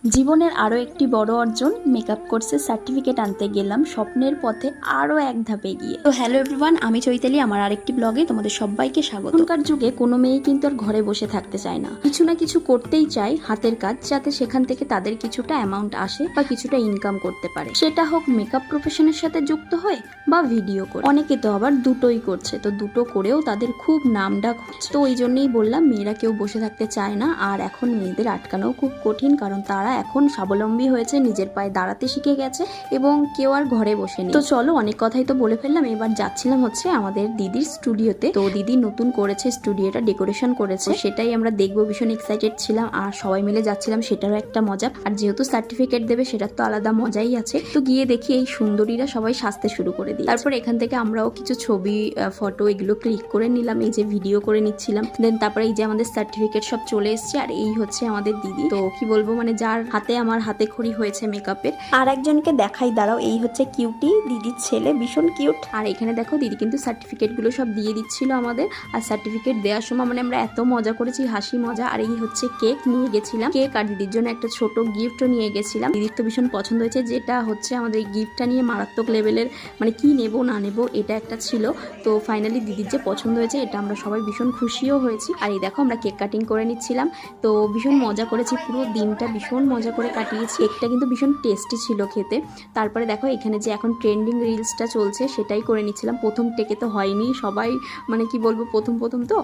জীবনের আরও একটি বড় অর্জন, মেকআপ কোর্সের সার্টিফিকেট আনতে গেলাম স্বপ্নের পথে আরও এক ধাপ এগিয়ে। তো হ্যালো এভরিওয়ান, আমি চৈতালি, আমার আরেকটি ব্লগে তোমাদের সবাইকে স্বাগত। এখনকার যুগে কোনো মেয়ে কিন্তু আর ঘরে বসে থাকতে চায় না, কিছু না কিছু করতেই চায় হাতের কাজ, যাতে সেখান থেকে তাদের কিছুটা অ্যামাউন্ট আসে বা কিছুটা ইনকাম করতে পারে। সেটা হোক মেকআপ প্রফেশনের সাথে যুক্ত হয়ে বা ভিডিও করে। অনেকে তো আবার দুটোই করছে, তো দুটো করেও তাদের খুব নামডাক হচ্ছে। তো ওই জন্যই বললাম, মেয়েরা কেউ বসে থাকতে চায় না, আর এখন মেয়েদের আটকানোও খুব কঠিন, কারণ তারা এখন স্বাবলম্বী হয়েছে, নিজের পায়ে দাঁড়াতে শিখে গেছে এবং কেউ আর ঘরে বসে নেই। তো চলো, অনেক কথাই তো বলে ফেললাম, এবার যাচ্ছিলাম হচ্ছে আমাদের দিদির স্টুডিওতে। তো দিদি নতুন করেছে স্টুডিওটা, ডেকোরেশন করেছে, সেটাই আমরা দেখবো, ভীষণ এক্সাইটেড ছিলাম। আর সবাই মিলে যাচ্ছিলাম, সেটারও একটা মজা। আর যেহেতু সার্টিফিকেট দেবে, সেটার তো আলাদা মজাই আছে। তো গিয়ে দেখি এই সুন্দরীরা সবাই সাজতে শুরু করে দিই। তারপর এখান থেকে আমরাও কিছু ছবি, ফটো এগুলো ক্লিক করে নিলাম, এই যে ভিডিও করে নিচ্ছিলাম। দেন তারপরে এই যে আমাদের সার্টিফিকেট সব চলে এসছে, আর এই হচ্ছে আমাদের দিদি। তো কি বলবো, মানে যার হাতে আমার হাতে খড়ি হয়েছে মেকআপের। আর একজনকে দেখাই, দাঁড়াও, এই হচ্ছে কিউটি, দিদির ছেলে, ভীষণ কিউট। আর এখানে দেখো দিদি কিন্তু সার্টিফিকেট গুলো সব দিয়ে দিচ্ছিল আমাদের। আর সার্টিফিকেট দেওয়ার সময় মানে আমরা এত মজা করেছি, হাসি মজা। আর এই হচ্ছে কেক নিয়ে গেছিলাম, কেক, আর দিদির জন্য একটা ছোট গিফটও নিয়ে গেছিলাম। দিদির তো ভীষণ পছন্দ হয়েছে, যেটা হচ্ছে আমাদের এই গিফটটা নিয়ে মারাত্মক লেভেলের, মানে কি নেবো না নেবো এটা একটা ছিল। তো ফাইনালি দিদির যে পছন্দ হয়েছে, এটা আমরা সবাই ভীষণ খুশিও হয়েছি। আর এই দেখো আমরা কেক কাটিং করে নিচ্ছিলাম, তো ভীষণ মজা করেছি, পুরো দিনটা ভীষণ মজা করে কাটিয়েছি। কেকটা কিন্তু ভীষণ টেস্টি ছিল খেতে। তারপরে দেখো এখানে যে এখন ট্রেন্ডিং রিলসটা চলছে, সেটাই করে নিচ্ছিলাম। প্রথম টেকে তো হয়নি, সবাই মানে কি বলবো, প্রথম তো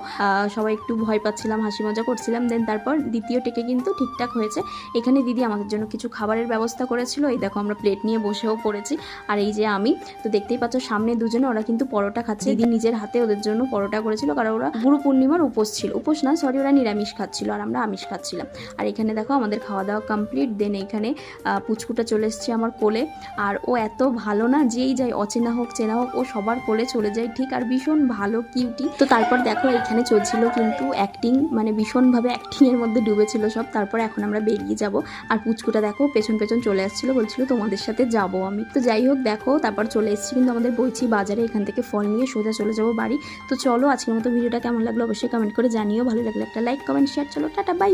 সবাই একটু ভয় পাচ্ছিলাম, হাসি মজা করছিলাম। দেন তারপর দ্বিতীয় টেকে কিন্তু ঠিকঠাক হয়েছে। এখানে দিদি আমাদের জন্য কিছু খাবারের ব্যবস্থা করেছিল, এই দেখো আমরা প্লেট নিয়ে বসেও পড়েছি। আর এই যে আমি, তো দেখতেই পাচ্ছ সামনে দুজনে, ওরা কিন্তু পরোটা খাচ্ছে। দিদি নিজের হাতে ওদের জন্য পরোটা করেছিল, কারণ ওরা গুরু পূর্ণিমার উপোস ছিল, উপোস না সরি, ওরা নিরামিষ খাচ্ছিল আর আমরা আমিষ খাচ্ছিলাম। আর এখানে দেখো আমাদের খাওয়া দাওয়া কমপ্লিট। দেন এখানে পুচকুটা চলে এসছে আমার কোলে। আর ও এত ভালো না, যেই যায়, অচেনা হোক চেনা হোক, ও সবার কোলে চলে যায় ঠিক, আর ভীষণ ভালো কিউটি। তো তারপর দেখো এখানে চলছিল কিন্তু অ্যাক্টিং, মানে ভীষণভাবে অ্যাক্টিং এর মধ্যে ডুবেছিল সব। তারপর এখন আমরা বেরিয়ে যাব। আর পুচকুটা দেখো পেছন পেছন চলে আসছিল, বলছিল তোমাদের সাথে যাব আমি। তো যাই হোক, দেখো তারপর চলে এসেছি কিন্তু আমাদের বইচি বাজারে, এখান থেকে ফল নিয়ে সোজা চলে যাবো বাড়ি। তো চলো, আজকের মতো ভিডিওটা কেমন লাগলো অবশ্যই কমেন্ট করে জানিও, ভালো লাগলে একটা লাইক, কমেন্ট, শেয়ার। চলো টাটা, বাই।